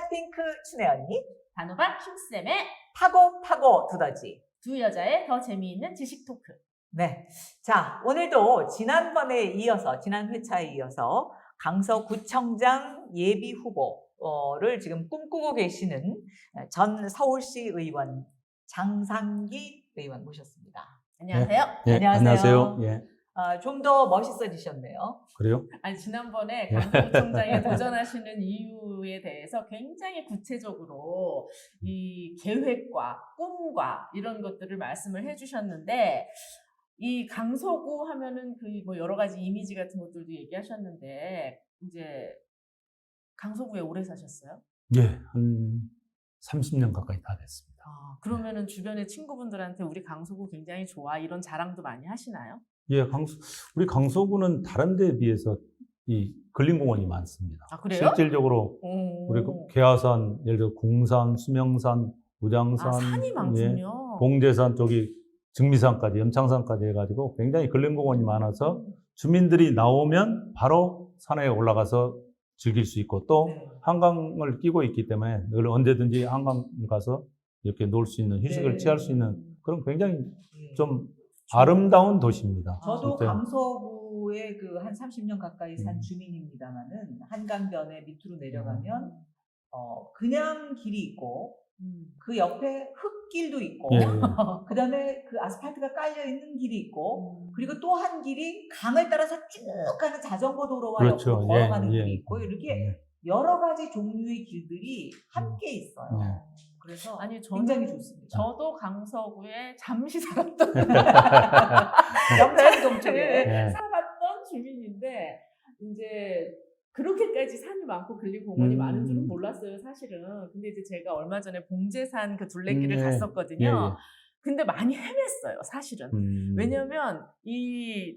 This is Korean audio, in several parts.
핫핑크 춘혜 언니, 단호박 춤쌤의 파고 두더지. 두 여자의 더 재미있는 지식 토크. 네. 자, 오늘도 지난 회차에 이어서 강서구청장 예비 후보를 지금 꿈꾸고 계시는 전 서울시 의원 장상기 의원 모셨습니다. 안녕하세요. 네, 안녕하세요. 예. 좀 더 멋있어지셨네요. 그래요? 아니, 지난번에 강서구청장에 도전하시는 이유에 대해서 굉장히 구체적으로 이 계획과 꿈과 이런 것들을 말씀을 해주셨는데, 이 강서구 하면은 그 뭐 여러 가지 이미지 같은 것들도 얘기하셨는데, 이제 강서구에 오래 사셨어요? 예, 한 30년 가까이 다 됐습니다. 그러면은 주변의 친구분들한테 우리 강서구 굉장히 좋아 이런 자랑도 많이 하시나요? 예, 우리 강서구는 다른 데에 비해서 이 근린공원이 많습니다. 아, 그래요? 실질적으로 우리 계화산, 예를 들어 궁산, 수명산, 무장산, 산이 많군요. 봉제산 쪽이 증미산까지, 염창산까지 해가지고 굉장히 근린공원이 많아서 주민들이 나오면 바로 산에 올라가서 즐길 수 있고 또 네. 한강을 끼고 있기 때문에 늘 언제든지 한강을 가서 이렇게 놀 수 있는, 휴식을 네. 취할 수 있는 그런 굉장히 네. 좀 아름다운 도시입니다. 저도 진짜. 강서구에 그 한 30년 가까이 산 주민입니다만은 한강변에 밑으로 내려가면 그냥 길이 있고 그 옆에 흙길도 있고 예, 예. 그다음에 그 아스팔트가 깔려 있는 길이 있고 그리고 또 한 길이 강을 따라서 쭉 가는 자전거 도로와 그렇죠. 옆으로 걸어가는 예, 길이 예. 있고 이렇게 예. 여러 가지 종류의 길들이 함께 있어요. 예. 그래서 아니, 굉장히 좋습니다. 저도 강서구에 잠시 살았던 염창동 쪽에 예. 살았던 주민인데, 이제 그렇게까지 산이 많고 근린공원이 많은 줄은 몰랐어요, 사실은. 근데 이제 제가 얼마 전에 봉제산 그 둘레길을 예. 갔었거든요. 예, 근데 많이 헤맸어요, 사실은. 왜냐면 이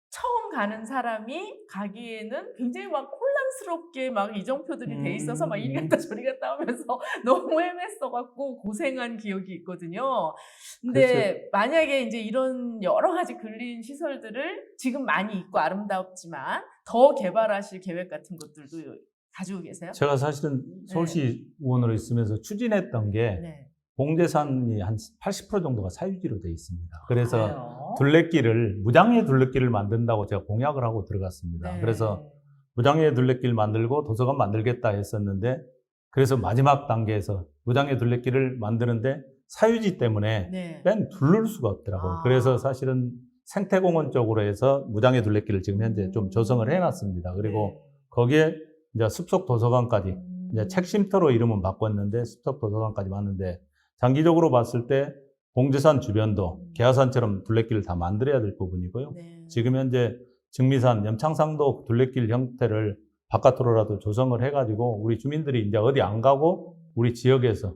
처음 가는 사람이 가기에는 굉장히 막 혼란스럽게 막 이정표들이 돼 있어서 막 이리 갔다 저리 갔다 하면서 너무 헤맸어갖고 고생한 기억이 있거든요. 근데 그렇죠. 만약에 이제 이런 여러 가지 근린 시설들을 지금 많이 있고 아름답지만 더 개발하실 계획 같은 것들도 가지고 계세요? 제가 사실은 서울시 의원으로 있으면서 추진했던 게 네. 봉제산이 한 80% 정도가 사유지로 되어 있습니다. 그래서 그래요? 둘레길을, 무장의 둘레길을 만든다고 제가 공약을 하고 들어갔습니다. 네. 그래서 무장의 둘레길 만들고 도서관 만들겠다 했었는데, 그래서 마지막 단계에서 무장의 둘레길을 만드는데 사유지 때문에 네. 뺀 둘를 수가 없더라고요. 아. 그래서 사실은 생태공원 쪽으로 해서 무장의 둘레길을 지금 현재 좀 조성을 해놨습니다. 그리고 거기에 이제 숲속 도서관까지, 이제 책쉼터로 이름은 바꿨는데 숲속 도서관까지 왔는데, 장기적으로 봤을 때 봉제산 주변도 계화산처럼 둘레길을 다 만들어야 될 부분이고요. 네. 지금 현재 증미산, 염창산도 둘레길 형태를 바깥으로라도 조성을 해가지고 우리 주민들이 이제 어디 안 가고 우리 지역에서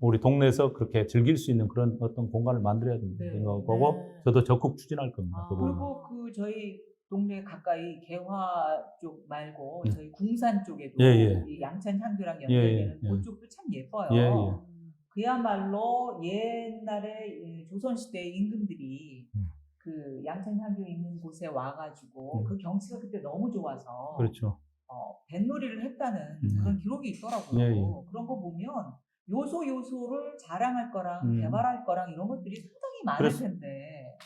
우리 동네에서 그렇게 즐길 수 있는 그런 어떤 공간을 만들어야 된다고 네. 생각하고 네. 저도 적극 추진할 겁니다. 아. 그 부분은. 그리고 그 저희 동네 가까이 개화 쪽 말고 네. 저희 궁산 쪽에도 예, 예. 이 양천 향교랑 예, 연결되는 예. 그쪽도 참 예뻐요. 예, 예. 그야말로 옛날에 이 조선시대 임금들이 음. 그 양천 향교 있는 곳에 와가지고 그 경치가 그때 너무 좋아서 그렇죠. 뱃놀이를 했다는 네. 그런 기록이 있더라고요. 예, 예. 그런 거 보면 요소를 자랑할 거랑 음. 개발할 거랑 이런 것들이 상당히 많을 그래서- 텐데.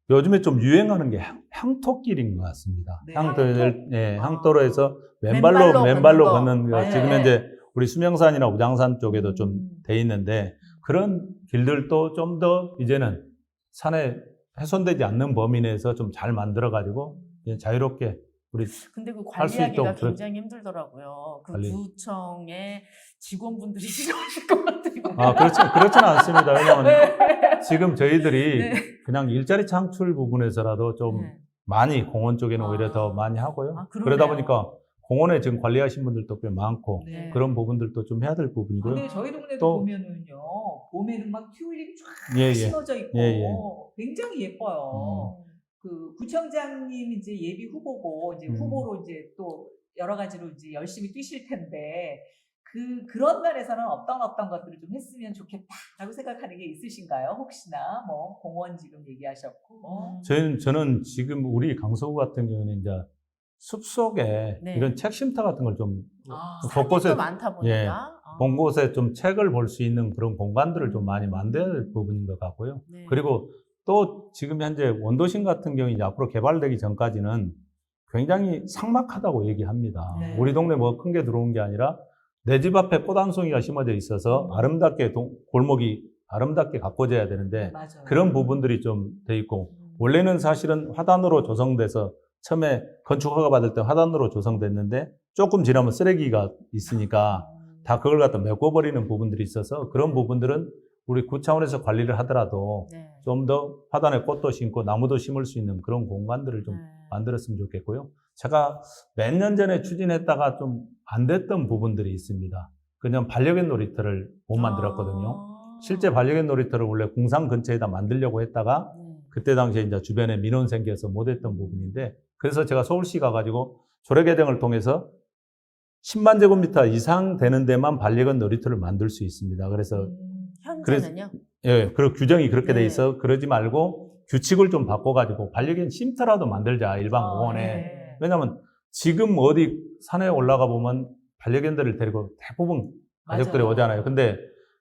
요즘에 좀 유행하는 게 향토길인 것 같습니다. 네. 향도로에서 맨발로 맨발로 걷는 걷는 거. 네. 지금 현재 우리 수명산이나 우장산 쪽에도 좀 돼 있는데, 그런 길들도 좀 더 이제는 산에 훼손되지 않는 범위 내에서 좀 잘 만들어가지고 자유롭게 우리 근데 그 할수 관리하기가 있도록 굉장히 힘들더라고요. 그 관리. 구청의 직원분들이 싫어하실 것 같아요. 그렇지는 않습니다. 왜냐하면 네. 지금 저희들이 네. 그냥 일자리 창출 부분에서라도 좀 네. 많이 공원 쪽에는 오히려 아. 더 많이 하고요. 아, 그러네요. 그러다 보니까 공원에 지금 관리하신 분들도 꽤 많고 네. 그런 부분들도 좀 해야 될 부분이고요. 근데 저희 동네도 또- 보면은요, 봄에는 막 튤립이 쫙 예, 예. 심어져 있고 예, 예. 굉장히 예뻐요. 그 구청장님 이제 예비 후보고 이제 후보로 이제 또 여러 가지로 이제 열심히 뛰실 텐데 그런 면에서는 어떤 것들을 좀 했으면 좋겠다라고 생각하는 게 있으신가요? 혹시나 뭐 공원 지금 얘기하셨고. 저는 지금 우리 강서구 같은 경우는 이제 숲속에 네. 이런 책 쉼터 같은 걸 좀 산이 곳곳에 또 많다 보니까. 예, 본 곳에 좀 책을 볼 수 있는 그런 공간들을 좀 많이 만들어야 될 부분인 것 같고요. 네. 그리고 또 지금 현재 원도심 같은 경우 이제 앞으로 개발되기 전까지는 굉장히 삭막하다고 얘기합니다. 네. 우리 동네 뭐 큰 게 들어온 게 아니라 내 집 앞에 꽃 한 송이가 심어져 있어서 아름답게 골목이 아름답게 가꿔져야 되는데 맞아요. 그런 부분들이 좀 돼 있고 원래는 사실은 화단으로 조성돼서 처음에 건축 허가 받을 때 화단으로 조성됐는데 조금 지나면 쓰레기가 있으니까 다 그걸 갖다 메꿔버리는 부분들이 있어서 그런 부분들은 우리 구 차원에서 관리를 하더라도 네. 좀 더 화단에 꽃도 심고 나무도 심을 수 있는 그런 공간들을 좀 네. 만들었으면 좋겠고요. 제가 몇 년 전에 추진했다가 좀 안 됐던 부분들이 있습니다. 그냥 반려견 놀이터를 못 만들었거든요. 실제 반려견 놀이터를 원래 궁산 근처에다 만들려고 했다가 그때 당시에 이제 주변에 민원 생겨서 못했던 부분인데 그래서 제가 서울시 가가지고 조례개정을 통해서 10만 제곱미터 이상 되는 데만 반려견 놀이터를 만들 수 있습니다. 그래서 현재는요? 예, 그 규정이 그렇게 네. 돼 있어 그러지 말고 규칙을 좀 바꿔가지고 반려견 쉼터라도 만들자 일반 공원에. 네. 왜냐하면 지금 어디 산에 올라가 보면 반려견들을 데리고 대부분 가족들이 맞아요. 오잖아요. 근데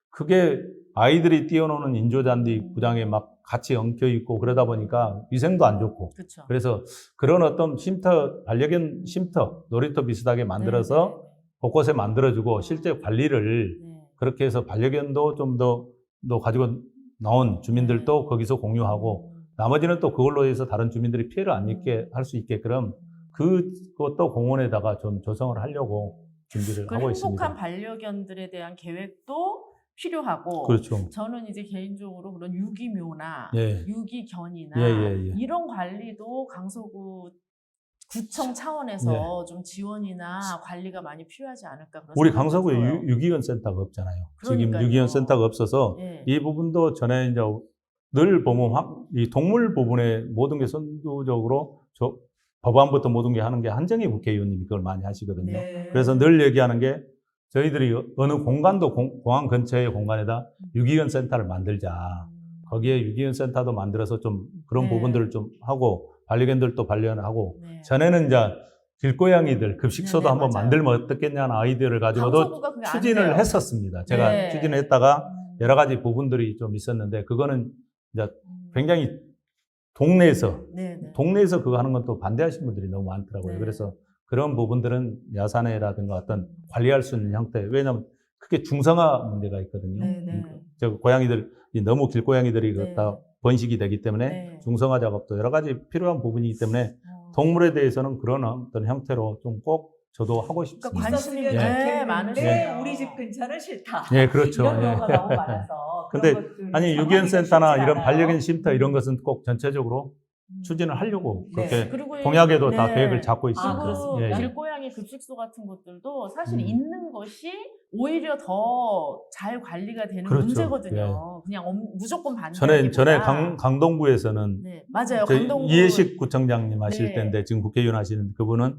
그게 아이들이 뛰어노는 인조잔디 구장에 막 같이 엉켜 있고 그러다 보니까 위생도 안 좋고. 그렇죠. 그래서 그런 어떤 쉼터, 반려견 쉼터, 놀이터 비슷하게 만들어서 곳곳에 만들어주고 실제 관리를 그렇게 해서 반려견도 좀 더 가지고 나온 주민들도 거기서 공유하고 나머지는 또 그걸로 해서 다른 주민들이 피해를 안 입게 할 수 있게끔 그것도 공원에다가 좀 조성을 하려고 준비를 그 하고 행복한 있습니다. 반려견들에 대한 계획도 필요하고 그렇죠. 저는 이제 개인적으로 그런 유기묘나 예. 유기견이나 예. 이런 관리도 강서구 구청 차원에서 좀 지원이나 관리가 많이 필요하지 않을까 그런 우리 생각이 강서구에 들어요. 유기견 센터가 없잖아요. 지금 그러니까요. 유기견 센터가 없어서 예. 이 부분도 전에 이제 늘 보면 이 동물 부분에 모든 게 선두적으로 법안부터 모든 게 하는 게 한정희 국회의원님이 그걸 많이 하시거든요. 네. 그래서 늘 얘기하는 게 저희들이 어느 공간도 공항 근처의 공간에다 유기견 센터를 만들자. 거기에 유기견 센터도 만들어서 좀 그런 네. 부분들을 좀 하고 반려견들도 반려하고 네. 전에는 이제 길고양이들 급식소도 네네, 한번 맞아요. 만들면 어떻겠냐는 아이디어를 가지고도 강서구가 그게 안 추진을 돼요. 했었습니다. 제가 네. 추진을 했다가 여러 가지 부분들이 좀 있었는데 그거는 이제 굉장히 동네에서 그거 하는 건 또 반대하시는 분들이 너무 많더라고요. 네. 그래서 그런 부분들은 야산이라든가 어떤 관리할 수 있는 형태, 왜냐하면 크게 중성화 문제가 있거든요. 네. 저 고양이들이 너무 길고양이들이 네. 다 번식이 되기 때문에 네. 중성화 작업도 여러 가지 필요한 부분이기 때문에 동물에 대해서는 그런 어떤 형태로 좀 꼭 저도 하고 싶습니다. 그러니까 관심이 예. 좋겠는데 많으시네요. 우리 집 근처는 싫다. 예, 그렇죠. 이런 예. 경우가 너무 많아서. 근데 그런 것들이 아니 정하기가 유기견 센터나 쉽지 이런 않아요. 반려견 쉼터 이런 것은 꼭 전체적으로 추진을 하려고 네. 그렇게 그리고 공약에도 다 네. 계획을 잡고 있습니다. 그렇습니다. 그리고 예, 예. 길고양이 급식소 같은 것들도 사실 음. 있는 것이 오히려 더 잘 관리가 되는 그렇죠. 문제거든요. 그냥 무조건 반대하기보다. 전에 강동구에서는 네, 맞아요. 저희 강동구 이해식 구청장님 하실 네. 때인데 지금 국회의원 하시는 그분은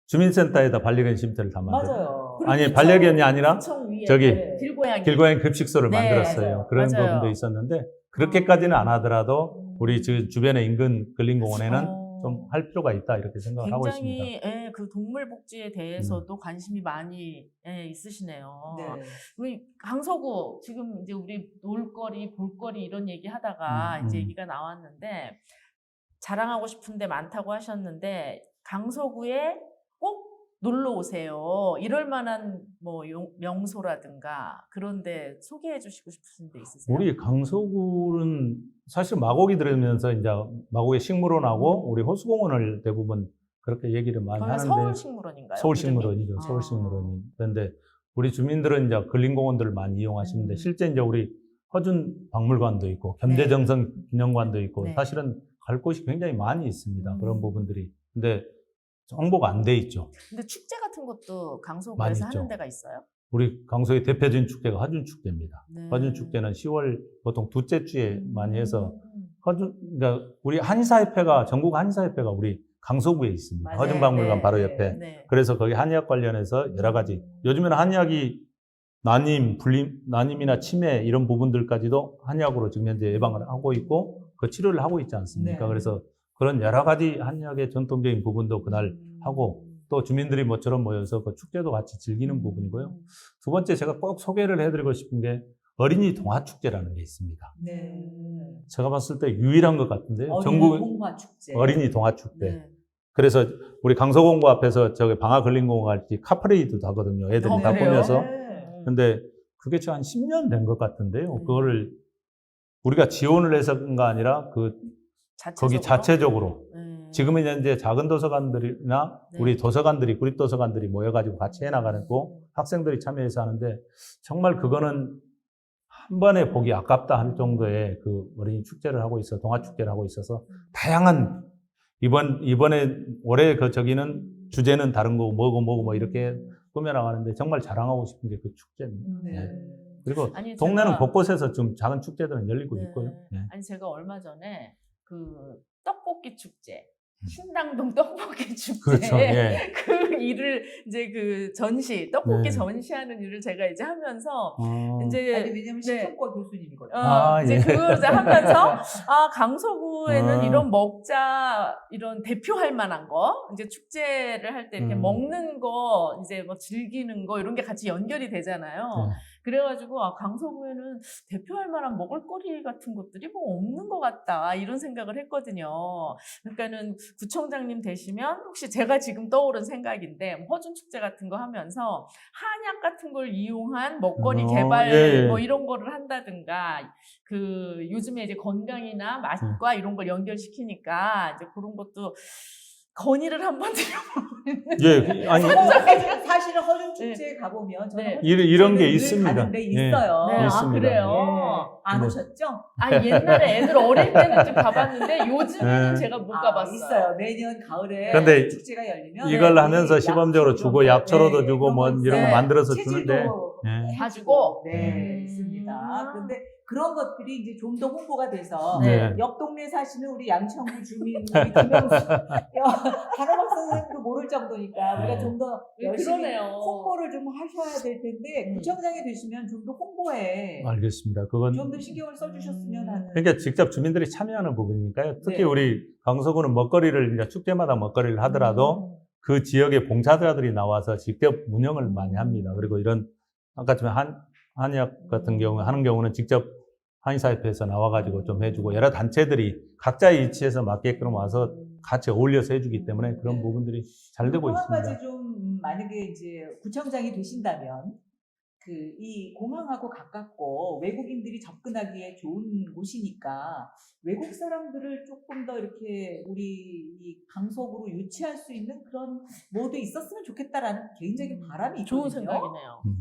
주민센터에다 반려견 쉼터를 다 만들어요. 맞아요. 그리고 아니 구청- 반려견이 아니라 구청 위에 저기 길고양이 길고양이 급식소를 네, 만들었어요. 맞아요. 그런 맞아요. 부분도 있었는데 그렇게까지는 안 하더라도 우리 주변의 인근 근린공원에는 좀 할 필요가 있다 이렇게 생각을 하고 있습니다. 굉장히 그 동물 복지에 대해서도 관심이 많이 있으시네요. 네. 우리 강서구 지금 이제 우리 놀거리, 볼거리 이런 얘기 하다가 이제 얘기가 나왔는데 자랑하고 싶은 데 많다고 하셨는데 강서구에 꼭 놀러 오세요. 이럴 만한 뭐 명소라든가 그런데 소개해 주시고 싶으신 데 있으세요? 우리 강서구는 사실 마곡이 들으면서 이제 마곡의 식물원하고 우리 호수공원을 대부분 그렇게 얘기를 많이 거기 하는데 서울식물원인가요? 서울식물원이죠. 이름이? 서울식물원이. 그런데 우리 주민들은 이제 근린공원들을 많이 이용하시는데 실제 이제 우리 허준 박물관도 있고 현대정선 기념관도 있고 네. 사실은 갈 곳이 굉장히 많이 있습니다. 그런 부분들이. 근데 홍보가 안 돼 있죠. 근데 축제 같은 것도 많이 강서구에서 있죠. 하는 데가 있어요? 우리 강서의 대표적인 축제가 화준축제입니다. 네. 화준축제는 10월 보통 둘째 주에 많이 해서 그러니까 우리 한의사협회가 전국 한의사협회가 우리 강서구에 있습니다. 맞아요. 화준박물관 네, 바로 네. 옆에. 네. 그래서 거기 한의학 관련해서 여러 가지 요즘에는 한의학이 난임이나 치매 이런 부분들까지도 한의학으로 지금 현재 예방을 하고 있고 그 치료를 하고 있지 않습니까? 네. 그래서 그런 여러 가지 한의학의 전통적인 부분도 그날 하고 또 주민들이 모처럼 모여서 그 축제도 같이 즐기는 부분이고요. 두 번째 제가 꼭 소개를 해드리고 싶은 게 어린이 동화축제라는 게 있습니다. 네. 제가 봤을 때 유일한 것 같은데요. 어린이 전국 동화축제. 어린이 동화축제. 네. 그래서 우리 강서공고 앞에서 저기 방학글린공원 갈때 카프레이드도 하거든요. 애들이 다 그래요? 꾸며서. 네. 근데 그게 지금 한 10년 된 것 같은데요. 음. 그거를 우리가 지원을 해서가 아니라 거기 자체적으로. 지금은 이제 작은 도서관들이나 네. 우리 도서관들이, 구립도서관들이 모여가지고 같이 해나가고 학생들이 참여해서 하는데 정말 그거는 한 번에 보기 아깝다 할 정도의 그 어린이 축제를 하고 있어, 동화축제를 하고 있어서 다양한 이번에 올해 저기는 주제는 다른 거고 뭐고 뭐 이렇게 꾸며나가는데 정말 자랑하고 싶은 게 그 축제입니다. 네. 네. 그리고 아니, 동네는 제가- 곳곳에서 좀 작은 축제들은 열리고 네. 있고요. 네. 아니 제가 얼마 전에 그 떡볶이 축제, 신당동 떡볶이 축제 그렇죠. 예. 그 일을 이제 그 전시 떡볶이 네. 전시하는 일을 제가 이제 하면서 어, 이제 아니, 왜냐면 식품과 교수님이거든요. 이제 예. 그걸 이제 하면서 강서구에는 아. 이런 먹자 이런 대표할 만한 거 이제 축제를 할 때 이렇게 먹는 거 이제 뭐 즐기는 거 이런 게 같이 연결이 되잖아요. 네. 그래가지고 강서구에는 대표할 만한 먹을거리 같은 것들이 뭐 없는 것 같다 이런 생각을 했거든요. 그러니까는 구청장님 되시면 혹시 제가 지금 떠오른 생각인데 허준 축제 같은 거 하면서 한약 같은 걸 이용한 먹거리 개발 예. 뭐 이런 거를 한다든가 그 요즘에 이제 건강이나 맛과 이런 걸 연결시키니까 이제 그런 것도 건의를 한번 드려보는. 예, 아니 사실은 허준 축제에 가보면 저는 네. 허준 이런 게 축제를 있습니다. 가는데 예. 있어요. 네, 있습니다. 그래요. 안 네. 오셨죠? 옛날에 애들 어릴 때는 좀 가봤는데 요즘에는 네. 제가 못 가봤어요. 있어요. 매년 가을에 근데 축제가 열리면 이걸 네, 하면서 우리 시범적으로 약초로 주고 약초로도 주고 그런 뭐 거 이런 거 있어요. 만들어서 체질도 주는데 예. 가지고? 네, 있습니다. 그런데 그런 것들이 이제 좀 더 홍보가 돼서 네. 옆 동네 사시는 우리 양천구 주민 우리 김영수 단호박 선생님도 모를 정도니까 우리가 좀 더 열심히 그러네요. 홍보를 좀 하셔야 될 텐데 구청장이 되시면 좀 더 홍보에 알겠습니다. 그건 좀 더 신경을 써주셨으면 하는. 그러니까 직접 주민들이 참여하는 부분이니까요. 특히 네. 우리 강서구는 먹거리를 이제 축제마다 먹거리를 하더라도 그 지역의 봉사자들이 나와서 직접 운영을 많이 합니다. 그리고 이런 아까 좀 한의학 같은 경우 하는 경우는 직접 한의사협회에서 나와가지고 좀 해주고 여러 단체들이 각자의 위치에서 맞게끔 와서 같이 어울려서 해주기 때문에 그런 네. 부분들이 잘 되고 또 한 있습니다. 가지 좀 만약에 이제 구청장이 되신다면 이 공항하고 가깝고 외국인들이 접근하기에 좋은 곳이니까 외국 사람들을 조금 더 이렇게 우리 이 강서구로 유치할 수 있는 그런 뭐도 있었으면 좋겠다라는 개인적인 바람이 있거든요. 좋은 생각이네요. 음.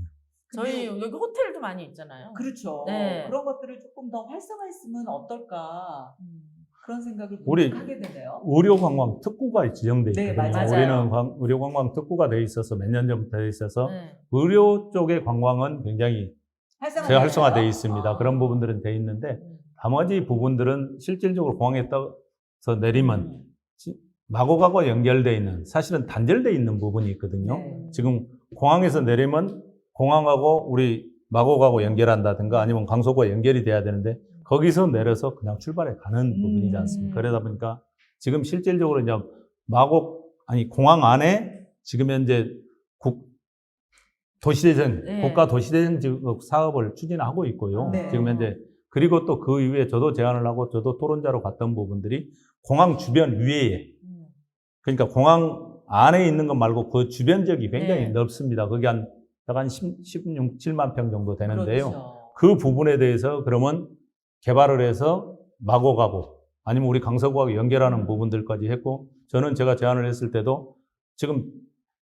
저희 여기 호텔도 많이 있잖아요. 그렇죠. 네. 그런 것들을 조금 더 활성화했으면 어떨까 그런 생각을 우리 하게 되네요. 의료관광 특구가 지정돼 네, 있거든요. 맞아요. 우리는 의료관광 특구가 돼 있어서 몇 년 전부터 돼 있어서 네. 의료 쪽의 관광은 굉장히 활성화되어 있습니다. 그런 부분들은 돼 있는데 나머지 부분들은 실질적으로 공항에 떠서 내리면 마곡하고 연결되어 있는 사실은 단절되어 있는 부분이 있거든요. 네. 지금 공항에서 내리면 공항하고 우리 마곡하고 연결한다든가 아니면 강서구와 연결이 돼야 되는데 거기서 내려서 그냥 출발해 가는 부분이지 않습니까? 그러다 보니까 지금 실질적으로 이제 공항 안에 지금 현재 도시대전, 네. 국가 도시대전 지역 사업을 추진하고 있고요. 네. 지금 현재 그리고 또 그 이후에 저도 제안을 하고 저도 토론자로 갔던 부분들이 공항 주변 위에 그러니까 공항 안에 있는 것 말고 그 주변 지역이 굉장히 네. 넓습니다. 그게 한 16, 7만 평 정도 되는데요. 그렇죠. 그 부분에 대해서 그러면 개발을 해서 마곡하고 아니면 우리 강서구하고 연결하는 부분들까지 했고 저는 제가 제안을 했을 때도 지금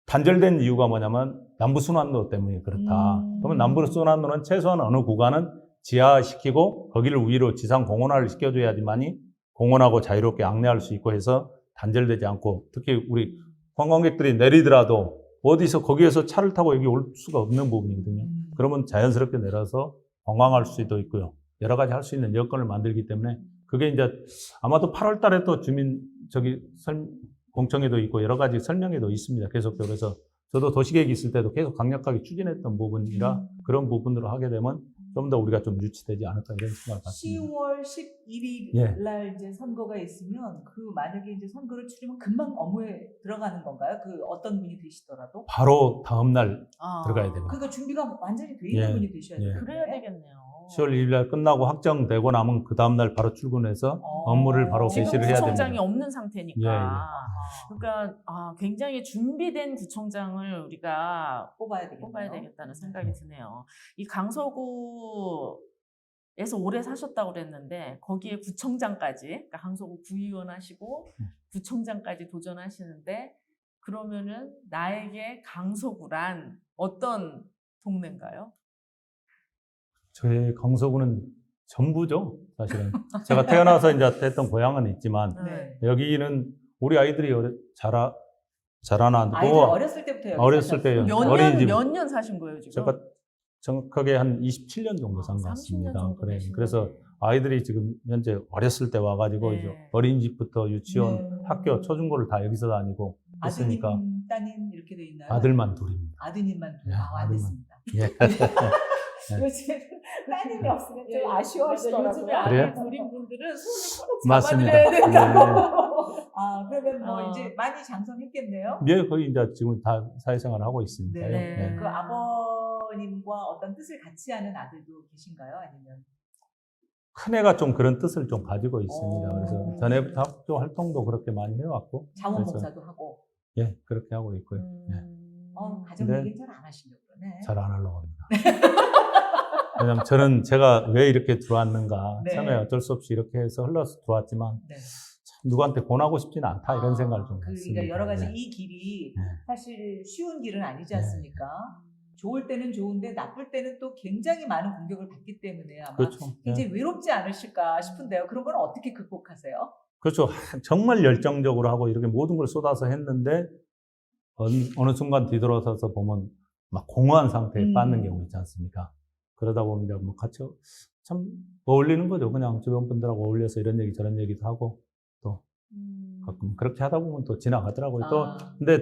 단절된 이유가 뭐냐면 남부순환로 때문에 그렇다. 그러면 남부순환로는 최소한 어느 구간은 지하시키고 거기를 위로 지상 공원화를 시켜줘야지만이 공원하고 자유롭게 안내할 수 있고 해서 단절되지 않고 특히 우리 관광객들이 내리더라도 어디서 거기에서 차를 타고 여기 올 수가 없는 부분이거든요. 그러면 자연스럽게 내려서 관광할 수도 있고요. 여러 가지 할 수 있는 여건을 만들기 때문에 그게 이제 아마도 8월 달에 또 주민 공청회도 있고 여러 가지 설명회도 있습니다. 계속적으로. 그래서 저도 도시계획 있을 때도 계속 강력하게 추진했던 부분이라 그런 부분으로 하게 되면 좀 더 우리가 좀 유치되지 않을까 이런 생각을 갖습니다. 10월 11일 예. 날 이제 선거가 있으면 만약에 이제 선거를 치르면 금방 업무에 들어가는 건가요? 어떤 분이 되시더라도? 바로 다음 날 아, 들어가야 됩니다. 그러니까 준비가 완전히 돼 있는 예. 분이 되셔야 예. 돼요. 그래야 되겠네요. 10월 1일 날 끝나고 확정되고 나면 그 다음 날 바로 출근해서 업무를 바로 지금 개시를 해야 구청장이 됩니다. 없는 상태니까. 예, 예. 그러니까 굉장히 준비된 구청장을 우리가 뽑아야 되겠네요. 뽑아야 되겠다는 생각이 드네요. 이 강서구에서 오래 사셨다고 그랬는데 거기에 구청장까지, 그러니까 강서구 구의원 하시고 구청장까지 도전하시는데 그러면은 나에게 강서구란 어떤 동네인가요? 저희 강서구는 전부죠, 사실은. 제가 태어나서 이제 했던 고향은 있지만 네. 여기는 우리 아이들이 자라나고 아이들 어렸을 때부터 여기 어렸을 때 사셨어요? 어린이집. 몇 년 사신 거예요, 지금? 제가 정확하게 한 27년 정도 산 것 30년 같습니다. 정도 되신 그래서 거네. 아이들이 지금 현재 어렸을 때 와가지고 네. 이제 어린이집부터 유치원, 네. 학교, 초중고를 다 여기서 다니고 아드님, 있으니까 따님 이렇게 돼 있나요? 아들만 둘입니다. 아드님만 둘. 네, 안 아들만. 됐습니다. 예. 요즘 따님이 없으면 좀 예, 아쉬워하시더라고요. 요즘에 그래요? 아들 둘인 분들은 손을 꼭 맞습니다. 잡아드려야 된다고. 그러면 뭐 어. 이제 많이 장성했겠네요. 예, 거의 이제 지금 다 사회생활을 하고 있으니까요. 네. 예. 그 아버님과 어떤 뜻을 같이 하는 아들도 계신가요? 아니면? 큰애가 좀 그런 뜻을 좀 가지고 있습니다. 어. 그래서 전에부터 학교 활동도 그렇게 많이 해왔고, 자원봉사도 하고. 예, 그렇게 하고 있고요. 가정 네. 얘기는 잘 안 하시려고 그러네. 잘 안 하려고 합니다. 왜냐면 저는 제가 왜 이렇게 들어왔는가, 네. 처음에 어쩔 수 없이 이렇게 해서 흘러서 들어왔지만, 네. 참 누구한테 권하고 싶지는 않다, 이런 생각을 좀 그러니까 했습니다. 여러 가지 네. 이 길이 네. 사실 쉬운 길은 아니지 네. 않습니까? 좋을 때는 좋은데 나쁠 때는 또 굉장히 많은 공격을 받기 때문에 아마 그렇죠. 굉장히 예. 외롭지 않으실까 싶은데요. 그런 건 어떻게 극복하세요? 그렇죠. 정말 열정적으로 하고 이렇게 모든 걸 쏟아서 했는데, 어느 순간 뒤돌아서서 보면 막 공허한 상태에 빠지는 경우 있지 않습니까? 그러다 보면 이제 뭐 같이 참 어울리는 거죠. 그냥 주변 분들하고 어울려서 이런 얘기 저런 얘기도 하고 또 가끔 그렇게 하다 보면 또 지나가더라고요. 또 근데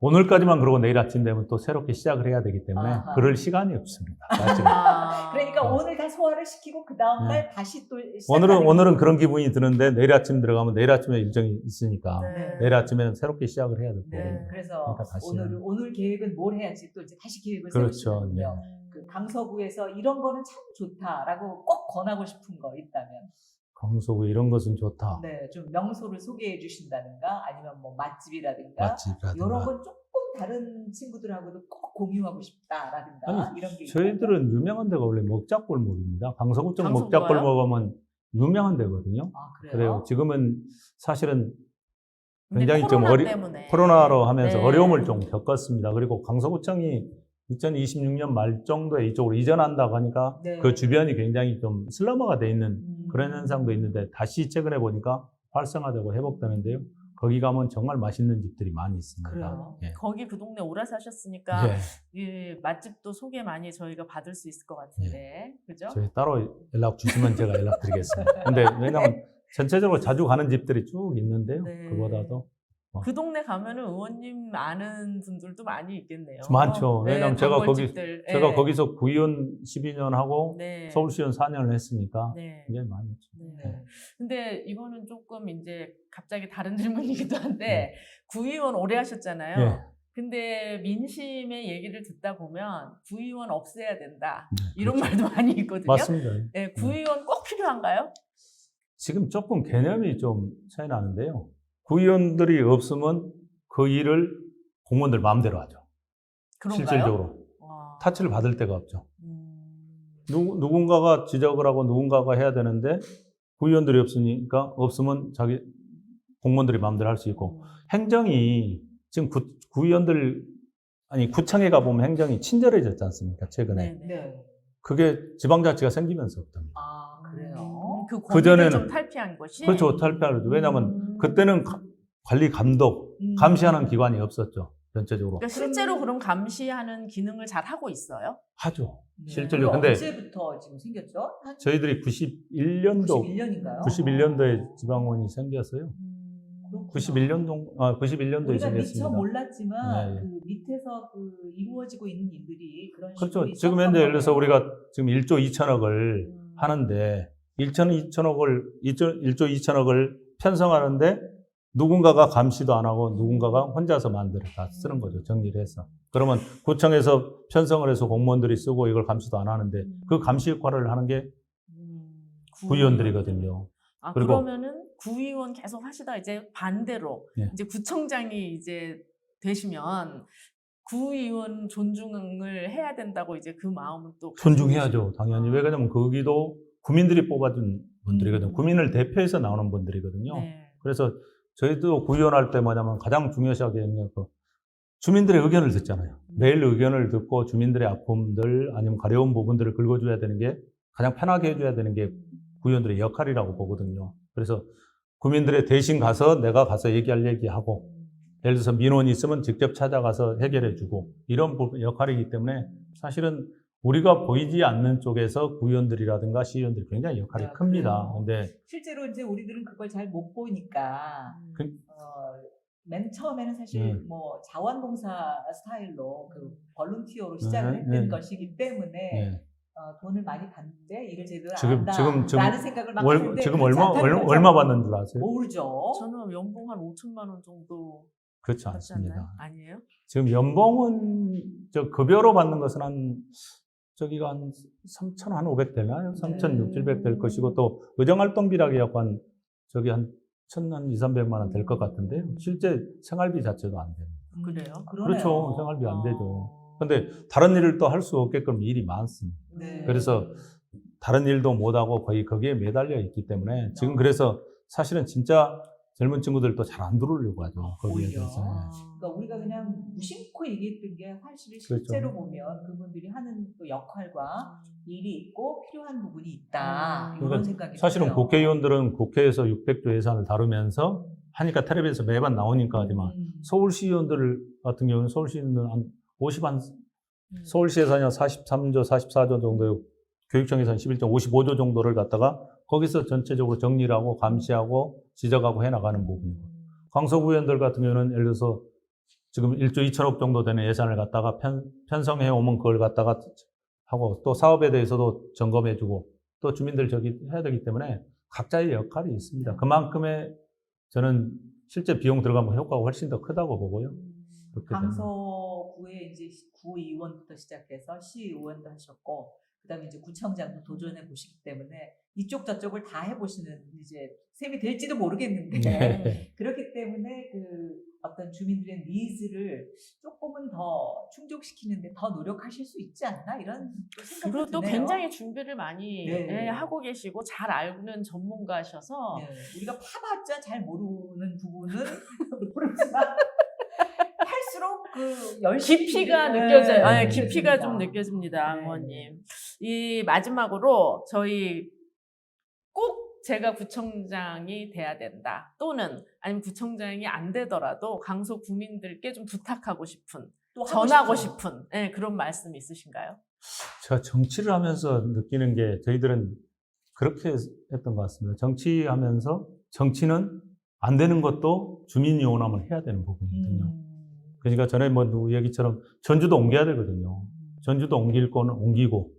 오늘까지만 그러고 내일 아침 되면 또 새롭게 시작을 해야 되기 때문에 아하. 그럴 시간이 없습니다. 사실은. 그러니까 네. 오늘 다 소화를 시키고 그 다음 날 네. 다시 또 시작하는 오늘은 그런 기분이 드는데 내일 아침 들어가면 내일 아침에 일정이 있으니까 네. 내일 아침에는 새롭게 시작을 해야 되고 네. 그래서 그러니까 다시는. 오늘 계획은 뭘 해야지 또 이제 다시 계획을 그렇죠. 세우시는군요. 그 강서구에서 이런 거는 참 좋다라고 꼭 권하고 싶은 거 있다면 강서구 이런 것은 좋다. 네, 좀 명소를 소개해 주신다든가 아니면 뭐 맛집이라든가 맛집이라든가. 이런 건 조금 다른 친구들하고도 꼭 공유하고 싶다라든가 아니, 이런 게 저희들은 유명한 데가 원래 먹자골목입니다. 강서구 쪽 강서구가요? 먹자골목하면 유명한 데거든요. 그래요? 그래요. 지금은 사실은 근데 굉장히 좀 코로나 때문에. 코로나로 하면서 네. 어려움을 좀 겪었습니다. 그리고 강서구청이 2026년 말 정도에 이쪽으로 이전한다고 하니까 네. 그 주변이 굉장히 좀 슬럼화가 돼 있는 음. 그런 현상도 있는데 다시 최근에 보니까 활성화되고 회복되는데요. 거기 가면 정말 맛있는 집들이 많이 있습니다. 그래요? 예. 거기 그 동네 오래 사셨으니까 예. 이 맛집도 소개 많이 저희가 받을 수 있을 것 같은데, 그죠? 저희 따로 연락 주시면 제가 연락드리겠습니다. 근데 왜냐면 전체적으로 자주 가는 집들이 쭉 있는데요. 네. 그보다도 그 동네 가면은 의원님 아는 분들도 많이 있겠네요. 많죠. 왜냐면 제가 단골집들. 제가 네. 거기서 구의원 12년 하고 네. 서울시의원 4년을 했으니까 네. 굉장히 많이 있죠. 네. 근데 이거는 조금 이제 갑자기 다른 질문이기도 한데 네. 구의원 오래 하셨잖아요. 예. 근데 민심의 얘기를 듣다 보면 구의원 없애야 된다. 네, 이런 그렇죠. 말도 많이 있거든요. 맞습니다. 네, 구의원 꼭 필요한가요? 지금 조금 개념이 좀 차이 나는데요. 구의원들이 없으면 그 일을 공무원들 마음대로 하죠. 그런가요? 실질적으로. 와. 타치를 받을 데가 없죠. 음. 누군가가 지적을 하고 누군가가 해야 되는데 구의원들이 없으면 자기 공무원들이 마음대로 할 수 있고 행정이 지금 구청에 가보면 행정이 친절해졌지 않습니까? 최근에. 네네. 네. 그게 지방자치가 생기면서부터입니다. 그래요. 그 권위를 그전에는 좀 탈피한 것이. 그렇죠. 탈피하죠. 왜냐하면 그때는 관리 감독, 감시하는 기관이 없었죠. 전체적으로. 그러니까 실제로 그런 감시하는 기능을 잘 하고 있어요? 하죠. 네. 실제로. 그게 근데 언제부터 지금 생겼죠? 한 저희들이 91년도 91년인가요? 91년도에 지방원이 생겼어요. 그렇구나. 91년도에 우리가 미처 시작했습니다. 몰랐지만 네. 그 밑에서 그 이루어지고 있는 일들이 그런 식으로 그렇죠. 있었던 지금 현재 예를 들어서 거네요. 우리가 지금 1조 2천억을 하는데 1조 2천억을 편성하는데 누군가가 감시도 안 하고 누군가가 혼자서 만들어 다 쓰는 거죠. 정리를 해서. 그러면 구청에서 편성을 해서 공무원들이 쓰고 이걸 감시도 안 하는데 그 감시 역할을 하는 게 구의원들이거든요. 아, 그리고- 그러면은 구의원 계속 하시다 이제 반대로 예. 이제 구청장이 이제 되시면 구의원 존중을 해야 된다고 이제 그 마음은 또 존중해야죠. 당연히. 왜 그러냐면 거기도 구민들이 뽑아준 분들이거든요. 음. 구민을 대표해서 나오는 분들이거든요. 네. 그래서 저희도 구의원 할 때 뭐냐면 가장 중요시하게 있는 그 주민들의 의견을 듣잖아요. 매일 의견을 듣고 주민들의 아픔들 아니면 가려운 부분들을 긁어줘야 되는 게 가장 편하게 해줘야 되는 게 구의원들의 역할이라고 보거든요. 그래서 구민들의 대신 가서 내가 가서 얘기하고 예를 들어서 민원이 있으면 직접 찾아가서 해결해주고 이런 역할이기 때문에 사실은 우리가 보이지 않는 쪽에서 구의원들이라든가 시의원들이 굉장히 역할이 야, 큽니다. 그래요. 근데 실제로 이제 우리들은 그걸 잘 못 보니까 그- 맨 처음에는 사실 네. 뭐 자원봉사 스타일로 그 볼런티어로 시작을 네, 했던 네. 것이기 때문에 네. 돈을 많이 받는데 일을 제대로 지금- 안 지금- 한다라는 생각을 막 하는데 지금 그렇지 않다는 거죠. 얼마 받는 줄 아세요? 모르죠. 저는 연봉 한 5천만 원 정도 그렇지 받지 않나요? 않습니다. 아니에요? 지금 연봉은 급여로 받는 것은 한 저기가 한 3,500 되나요? 3,600, 700 될 것이고 또 의정활동비라고 해갖고 한 1,200-300만 원 될 것 같은데요. 실제 생활비 자체도 안 됩니다. 그래요? 그러네요. 그렇죠. 생활비 안 되죠. 어. 근데 다른 일을 또 할 수 없게끔 일이 많습니다. 네. 그래서 다른 일도 못하고 거의 거기에 매달려 있기 때문에 지금 그래서 사실은 진짜 젊은 친구들도 잘 안 들어오려고 하죠. 거기에 오히려. 대해서. 그러니까 우리가 그냥 무심코 얘기했던 게 사실 그렇죠. 실제로 보면 그분들이 하는 그 역할과 일이 있고 필요한 부분이 있다. 이런 그러니까 생각이 사실은 드네요. 국회의원들은 국회에서 600조 예산을 다루면서 하니까 텔레비에서 매번 나오니까 하지만 서울시의원들 같은 경우는 서울시의원들은 한 50한 서울시 예산이 한 43조, 44조 정도 교육청 예산 11조, 55조 정도를 갖다가 거기서 전체적으로 정리를 하고 감시하고 지적하고 해나가는 부분이고 강서구의원들 같은 경우는 예를 들어서 지금 1조 2천억 정도 되는 예산을 갖다가 편성해 오면 그걸 갖다가 하고 또 사업에 대해서도 점검해주고 또 주민들 저기 해야 되기 때문에 각자의 역할이 있습니다. 그만큼의 저는 실제 비용 들어가면 효과가 훨씬 더 크다고 보고요. 그렇게 되면. 강서구의 이제 구의원부터 시작해서 시의원도 하셨고 그다음에 이제 구청장도 도전해 보시기 때문에 이쪽 저쪽을 다 해보시는 이제 셈이 될지도 모르겠는데 네. 그렇기 때문에 그 어떤 주민들의 니즈를 조금은 더 충족시키는데 더 노력하실 수 있지 않나 이런 또 생각도 그리고 또 드네요. 굉장히 준비를 많이 네. 하고 계시고 잘 알는 전문가셔서 네, 우리가 파봤자 잘 모르는 부분은 모르지만 할수록 그 열심히 깊이가 네, 느껴져요. 네, 깊이가 느껴집니다. 좀 느껴집니다, 네. 의원님. 이 마지막으로 저희 꼭 제가 구청장이 돼야 된다. 또는 아니면 구청장이 안 되더라도 강서 구민들께 좀 부탁하고 싶은, 또 하고 전하고 싶죠. 싶은 그런 말씀 있으신가요? 제가 정치를 하면서 느끼는 게 저희들은 그렇게 했던 것 같습니다. 정치하면서 정치는 안 되는 것도 주민이 원하면 해야 되는 부분이거든요. 그러니까 전에 뭐 누구 얘기처럼 전주도 옮겨야 되거든요. 전주도 옮길 거는 옮기고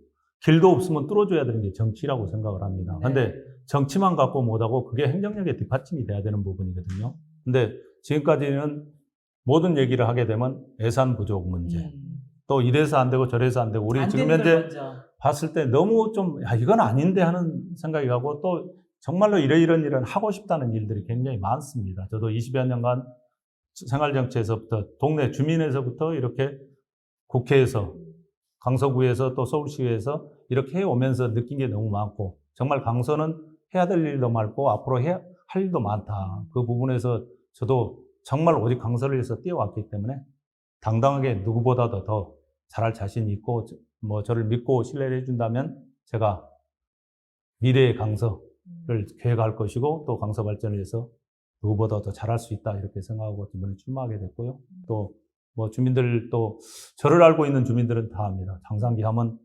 길도 없으면 뚫어줘야 되는 게 정치라고 생각을 합니다. 근데 정치만 갖고 못하고 그게 행정력의 뒷받침이 돼야 되는 부분이거든요. 근데 지금까지는 모든 얘기를 하게 되면 예산 부족 문제, 또 이래서 안 되고 저래서 안 되고 우리 안 지금 되는 걸 현재 먼저. 봤을 때 너무 좀 야, 이건 아닌데 하는 생각이 가고 또 정말로 이런 일은 하고 싶다는 일들이 굉장히 많습니다. 저도 20여 년간 생활정치에서부터 동네 주민에서부터 이렇게 국회에서 강서구에서 또 서울시에서 이렇게 해오면서 느낀 게 너무 많고 정말 강서는 해야 될 일도 많고 앞으로 해야 할 일도 많다. 그 부분에서 저도 정말 오직 강서를 위해서 뛰어왔기 때문에 당당하게 누구보다도 더 잘할 자신이 있고 뭐 저를 믿고 신뢰를 해준다면 제가 미래의 강서를 계획할 것이고 또 강서 발전을 위해서 누구보다 더 잘할 수 있다 이렇게 생각하고 이번에 출마하게 됐고요. 또 뭐 주민들 또 저를 알고 있는 주민들은 다 압니다. 장상기 하면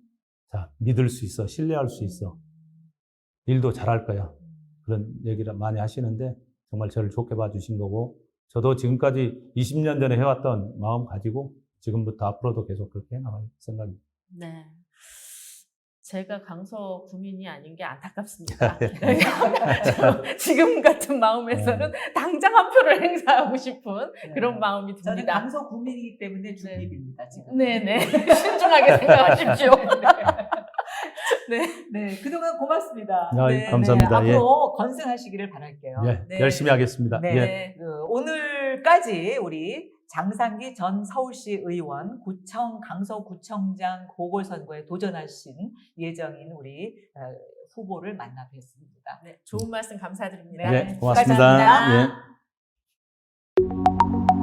자 믿을 수 있어, 신뢰할 수 있어, 일도 잘할 거야 그런 얘기를 많이 하시는데 정말 저를 좋게 봐주신 거고, 저도 지금까지 20년 전에 해왔던 마음 가지고 지금부터 앞으로도 계속 그렇게 해나갈 생각입니다. 네. 제가 강서 구민이 아닌 게 안타깝습니다. 네. 지금 같은 마음에서는 당장 한 표를 행사하고 싶은 네. 그런 마음이 저는 듭니다. 강서 구민이기 때문에 중립입니다. 지금. 네네. 신중하게 생각하십시오. 네. 네, 그동안 고맙습니다. 아, 감사합니다. 네, 앞으로 건승하시기를 바랄게요. 예, 네. 열심히 하겠습니다. 네. 예. 오늘까지 우리 장상기 전 서울시 의원, 강서구청장 보궐선거에 도전하신 예정인 우리 후보를 만나 뵀습니다. 네. 좋은 말씀 감사드립니다. 예, 고맙습니다. 수고하셨습니다. 예.